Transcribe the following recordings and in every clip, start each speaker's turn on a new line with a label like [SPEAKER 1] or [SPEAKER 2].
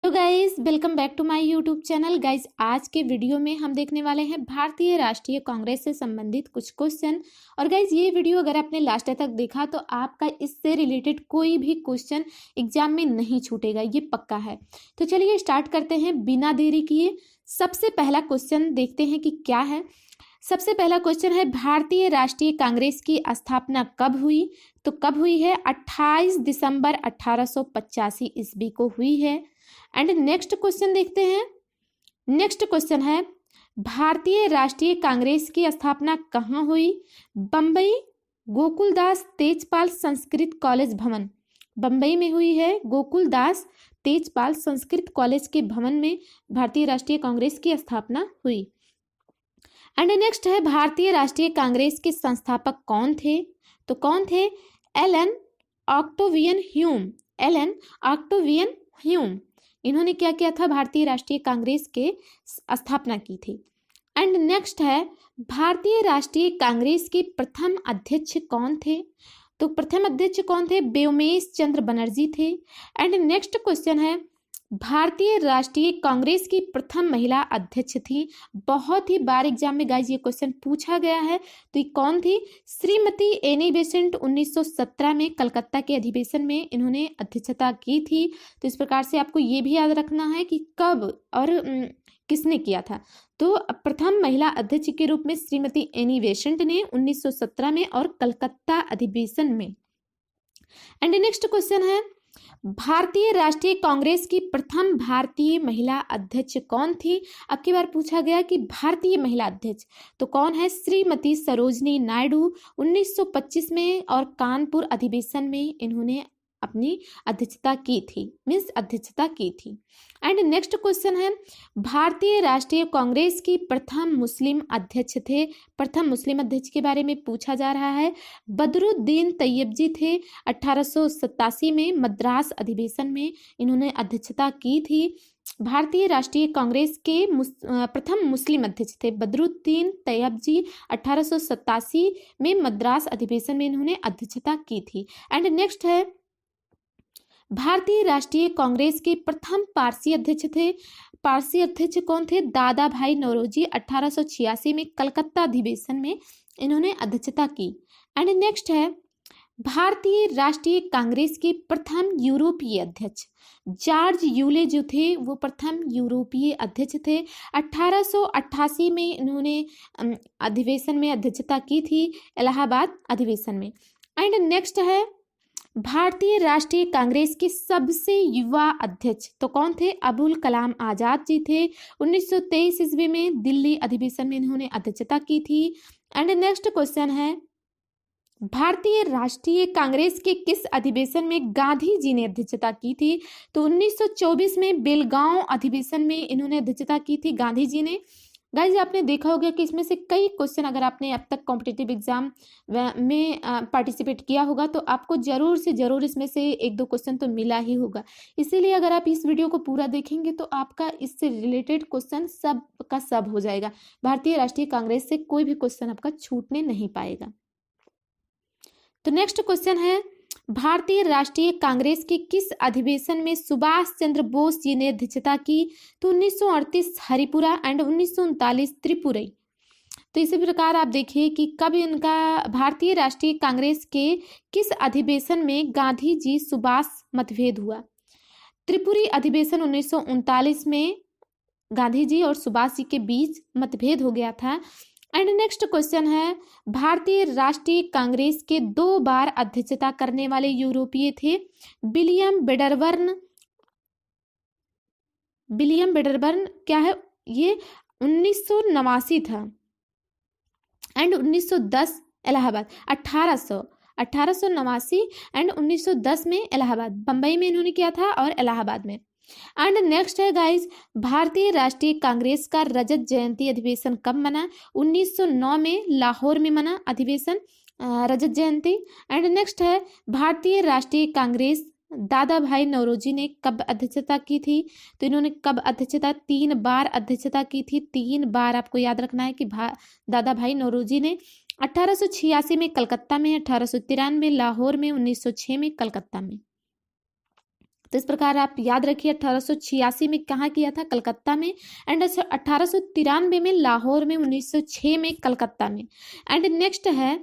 [SPEAKER 1] तो guys welcome back to my YouTube channel. Guys आज के वीडियो में हम देखने वाले हैं भारतीय राष्ट्रीय कांग्रेस से संबंधित कुछ क्वेश्चन। और गाइज ये वीडियो अगर आपने लास्ट तक देखा तो आपका इससे रिलेटेड कोई भी क्वेश्चन एग्जाम में नहीं छूटेगा, ये पक्का है। तो चलिए स्टार्ट करते हैं बिना देरी किए। सबसे पहला क्वेश्चन देखते हैं कि क्या है। सबसे पहला क्वेश्चन है, भारतीय राष्ट्रीय कांग्रेस की स्थापना कब हुई? तो कब हुई है? 28 दिसंबर 1885 ईस्वी को हुई है। एंड नेक्स्ट क्वेश्चन देखते हैं। नेक्स्ट क्वेश्चन है, भारतीय राष्ट्रीय कांग्रेस की स्थापना कहाँ हुई? बम्बई गोकुलदास तेजपाल संस्कृत कॉलेज भवन, बम्बई में हुई है। गोकुलदास तेजपाल संस्कृत कॉलेज के भवन में भारतीय राष्ट्रीय कांग्रेस की स्थापना हुई। एंड नेक्स्ट है, भारतीय राष्ट्रीय कांग्रेस के संस्थापक कौन थे? तो कौन थे? Allan Octavian Hume. Allan Octavian Hume, इन्होंने क्या किया था? भारतीय राष्ट्रीय कांग्रेस के स्थापना की थी। एंड नेक्स्ट है, भारतीय राष्ट्रीय कांग्रेस के प्रथम अध्यक्ष कौन थे? तो प्रथम अध्यक्ष कौन थे? व्योमेश चंद्र बनर्जी थे। एंड नेक्स्ट क्वेश्चन है, भारतीय राष्ट्रीय कांग्रेस की प्रथम महिला अध्यक्ष थी। बहुत ही बार एग्जाम में गाइज ये क्वेश्चन पूछा गया है। तो ये कौन थी? Shrimati Annie Besant. 1917 में कलकत्ता के अधिवेशन में इन्होंने अध्यक्षता की थी। तो इस प्रकार से आपको ये भी याद रखना है कि कब और किसने किया था। तो प्रथम महिला अध्यक्ष के रूप में श्रीमती एनी बेसेंट ने 1917 में और कलकत्ता अधिवेशन में। एंड नेक्स्ट क्वेश्चन है, भारतीय राष्ट्रीय कांग्रेस की प्रथम भारतीय महिला अध्यक्ष कौन थी? अब की बार पूछा गया कि भारतीय महिला अध्यक्ष तो कौन है? श्रीमती सरोजनी नायडू। 1925 में और कानपुर अधिवेशन में इन्होंने अपनी अध्यक्षता की थी, मीन्स अध्यक्षता की थी। एंड नेक्स्ट क्वेश्चन है, भारतीय राष्ट्रीय कांग्रेस की प्रथम मुस्लिम अध्यक्ष थे। प्रथम मुस्लिम अध्यक्ष के बारे में पूछा जा रहा है। बदरुद्दीन तैयब जी थे। 1887 में मद्रास अधिवेशन में इन्होंने अध्यक्षता की थी। भारतीय राष्ट्रीय कांग्रेस के प्रथम मुस्लिम अध्यक्ष थे बदरुद्दीन तैयब जी। 1887 में मद्रास अधिवेशन में इन्होंने अध्यक्षता की थी। एंड नेक्स्ट है, भारतीय राष्ट्रीय कांग्रेस के प्रथम पारसी अध्यक्ष थे। पारसी अध्यक्ष कौन थे? दादा भाई नौरोजी। 1886 में कलकत्ता अधिवेशन में इन्होंने अध्यक्षता की। एंड नेक्स्ट है, भारतीय राष्ट्रीय कांग्रेस के प्रथम यूरोपीय अध्यक्ष जॉर्ज यूले जो थे वो प्रथम यूरोपीय अध्यक्ष थे। 1888 में इन्होंने अधिवेशन में अध्यक्षता की थी, इलाहाबाद अधिवेशन में। एंड नेक्स्ट है, भारतीय राष्ट्रीय कांग्रेस के सबसे युवा अध्यक्ष तो कौन थे? अबुल कलाम आजाद जी थे। 1923 ईस्वी में दिल्ली अधिवेशन में इन्होंने अध्यक्षता की थी। एंड नेक्स्ट क्वेश्चन है, भारतीय राष्ट्रीय कांग्रेस के किस अधिवेशन में गांधी जी ने अध्यक्षता की थी? तो 1924 में बेलगांव अधिवेशन में इन्होंने अध्यक्षता की थी गांधी जी ने। गाइज आपने देखा होगा कि इसमें से कई क्वेश्चन अगर आपने अब तक कॉम्पिटिटिव एग्जाम में पार्टिसिपेट किया होगा तो आपको जरूर से जरूर इसमें से एक दो क्वेश्चन तो मिला ही होगा। इसीलिए अगर आप इस वीडियो को पूरा देखेंगे तो आपका इससे रिलेटेड क्वेश्चन सब का सब हो जाएगा। भारतीय राष्ट्रीय कांग्रेस से कोई भी क्वेश्चन आपका छूटने नहीं पाएगा। तो नेक्स्ट क्वेश्चन है, भारतीय राष्ट्रीय कांग्रेस के किस अधिवेशन में सुभाष चंद्र बोस जी ने अध्यक्षता की? तो 1938 हरिपुरा एंड 1939 त्रिपुरई। तो इसी प्रकार आप देखिए कि कब इनका भारतीय राष्ट्रीय कांग्रेस के किस अधिवेशन में गांधी जी सुभाष मतभेद हुआ? त्रिपुरी अधिवेशन 1939 में गांधी जी और सुभाष जी के बीच मतभेद हो गया था। एंड नेक्स्ट क्वेश्चन है, भारतीय राष्ट्रीय कांग्रेस के 2 बार अध्यक्षता करने वाले यूरोपीय थे। William Wedderburn. विलियम वेडरबर्न क्या है? ये 1989 था। एंड 1910 इलाहाबाद। 1889 एंड 1910 में इलाहाबाद, बंबई में इन्होंने किया था और इलाहाबाद में। एंड नेक्स्ट है गाइज, भारतीय राष्ट्रीय कांग्रेस का रजत जयंती अधिवेशन कब मना? 1909 में लाहौर में मना अधिवेशन रजत जयंती। एंड नेक्स्ट है, भारतीय राष्ट्रीय कांग्रेस दादा भाई नौरोजी ने कब अध्यक्षता की थी? तो इन्होंने कब अध्यक्षता? 3 बार अध्यक्षता की थी। 3 बार आपको याद रखना है कि दादा भाई नौरोजी ने 1886 में कलकत्ता में, 1893 लाहौर में, 1906 में कलकत्ता में। तो इस प्रकार आप याद रखिए 1886 में कहाँ किया था, कलकत्ता में, एंड 1893 में लाहौर में, 1906 में कलकत्ता में। एंड नेक्स्ट है,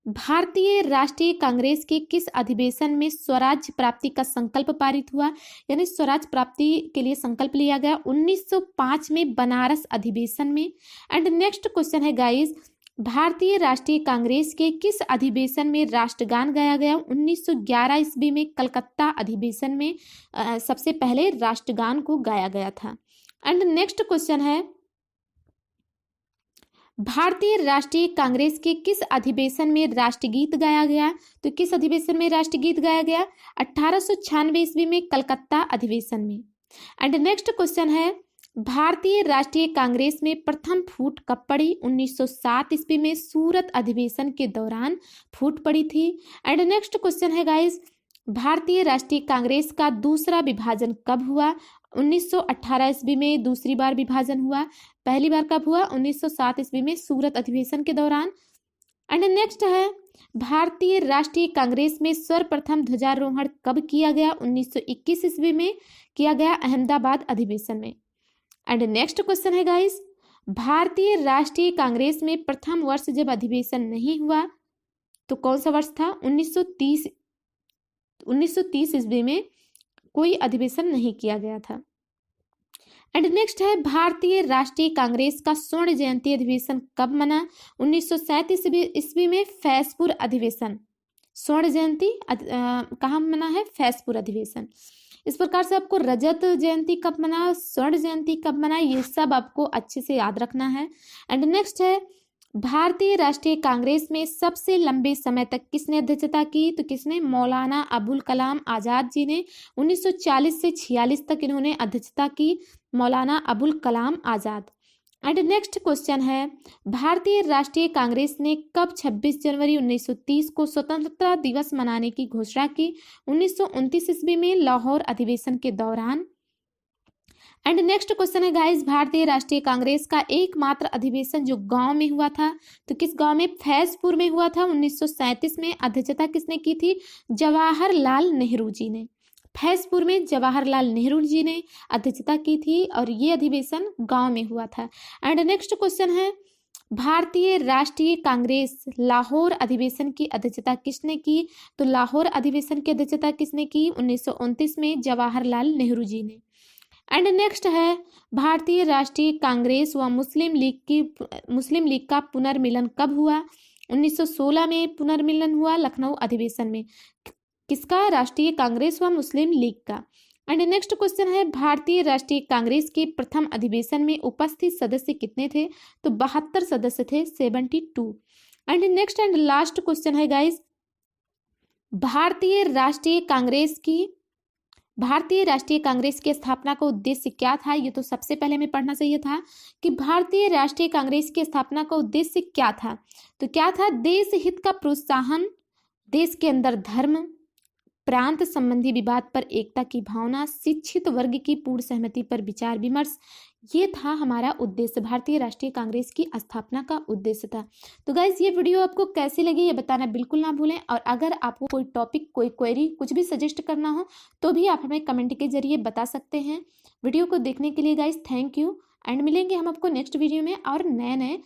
[SPEAKER 1] भारतीय राष्ट्रीय कांग्रेस के किस अधिवेशन में स्वराज्य प्राप्ति का संकल्प पारित हुआ, यानी स्वराज प्राप्ति के लिए संकल्प लिया गया, 1905 में बनारस अधिवेशन में। एंड नेक्स्ट क्वेश्चन है गाइस, भारतीय राष्ट्रीय कांग्रेस के किस अधिवेशन में राष्ट्रगान गाया गया, 1911 ईस्वी में कलकत्ता अधिवेशन में सबसे पहले राष्ट्रगान को गाया गया था। एंड नेक्स्ट क्वेश्चन है, भारतीय राष्ट्रीय कांग्रेस के किस अधिवेशन में राष्ट्रगीत गाया गया, तो किस अधिवेशन में राष्ट्रगीत गाया गया, 1896 ईस्वी में कलकत्ता अधिवेशन में। एंड नेक्स्ट क्वेश्चन है, भारतीय राष्ट्रीय कांग्रेस में प्रथम फूट कब पड़ी, 1907 ईस्वी में सूरत अधिवेशन के दौरान फूट पड़ी थी। एंड नेक्स्ट क्वेश्चन है गाइस, भारतीय राष्ट्रीय कांग्रेस का दूसरा विभाजन कब हुआ, 1918 ईस्वी में दूसरी बार विभाजन हुआ, पहली बार कब हुआ, 1907 ईस्वी में सूरत अधिवेशन के दौरान। एंड नेक्स्ट है, भारतीय राष्ट्रीय कांग्रेस में सर्वप्रथम ध्वजारोहण कब किया गया, 1921 ईस्वी में किया गया, अहमदाबाद अधिवेशन में। एंड नेक्स्ट क्वेश्चन है गाइस, भारतीय राष्ट्रीय कांग्रेस में प्रथम वर्ष जब अधिवेशन नहीं हुआ तो कौन सा वर्ष था, 1930 ईस्वी में कोई अधिवेशन नहीं किया गया था। एंड नेक्स्ट है, भारतीय राष्ट्रीय कांग्रेस का स्वर्ण जयंती अधिवेशन कब मना, 1937 ईस्वी में फैसपुर अधिवेशन। स्वर्ण जयंती कहाँ मना है, फैसपुर अधिवेशन। इस प्रकार से आपको रजत जयंती कब मना, स्वर्ण जयंती कब मना, ये सब आपको अच्छे से याद रखना है। एंड नेक्स्ट है, भारतीय राष्ट्रीय कांग्रेस में सबसे लंबे समय तक किसने अध्यक्षता की, तो किसने, मौलाना अबुल कलाम आजाद जी ने। 1940 से 46 तक इन्होंने अध्यक्षता की, Maulana Abul Kalam Azad. And next question है, भारतीय राष्ट्रीय कांग्रेस ने कब 26 जनवरी 1930 को स्वतंत्रता दिवस मनाने की घोषणा की, 1929 ईस्वी में लाहौर अधिवेशन के दौरान। एंड नेक्स्ट क्वेश्चन है गाइस, भारतीय राष्ट्रीय कांग्रेस का एकमात्र अधिवेशन जो गांव में हुआ था, तो किस गांव में, फैजपुर में हुआ था, 1937 में। अध्यक्षता किसने की थी, जवाहरलाल नेहरू जी ने। फैजपुर में जवाहरलाल नेहरू जी ने अध्यक्षता की थी और ये अधिवेशन गांव में हुआ था। एंड नेक्स्ट क्वेश्चन है, भारतीय राष्ट्रीय कांग्रेस लाहौर अधिवेशन की अध्यक्षता किसने की, तो लाहौर अधिवेशन की अध्यक्षता किसने की, 1929 में जवाहरलाल नेहरू जी ने। एंड नेक्स्ट है, भारतीय राष्ट्रीय कांग्रेस व मुस्लिम लीग का पुनर्मिलन कब हुआ, 1916 में पुनर्मिलन हुआ लखनऊ अधिवेशन में। किसका, राष्ट्रीय कांग्रेस व मुस्लिम लीग का। एंड नेक्स्ट क्वेश्चन है, भारतीय राष्ट्रीय कांग्रेस के प्रथम अधिवेशन में उपस्थित सदस्य कितने थे, तो 72 सदस्य थे, 72। And next and last question है गाइस, भारतीय राष्ट्रीय कांग्रेस की स्थापना का उद्देश्य क्या था। ये तो सबसे पहले हमें पढ़ना चाहिए था कि भारतीय राष्ट्रीय कांग्रेस की स्थापना का उद्देश्य क्या था, तो क्या था, देश हित का प्रोत्साहन, देश के अंदर धर्म, प्रांत संबंधी विवाद पर एकता की भावना, शिक्षित वर्ग की पूर्ण सहमति पर विचार विमर्श, ये था हमारा उद्देश्य, भारतीय राष्ट्रीय कांग्रेस की स्थापना का उद्देश्य था। तो गाइज ये वीडियो आपको कैसी लगी ये बताना बिल्कुल ना भूलें, और अगर आपको कोई टॉपिक, कोई क्वेरी, कुछ भी सजेस्ट करना हो तो भी आप हमें कमेंट के जरिए बता सकते हैं। वीडियो को देखने के लिए गाइज थैंक यू, एंड मिलेंगे हम आपको नेक्स्ट वीडियो में और नए नए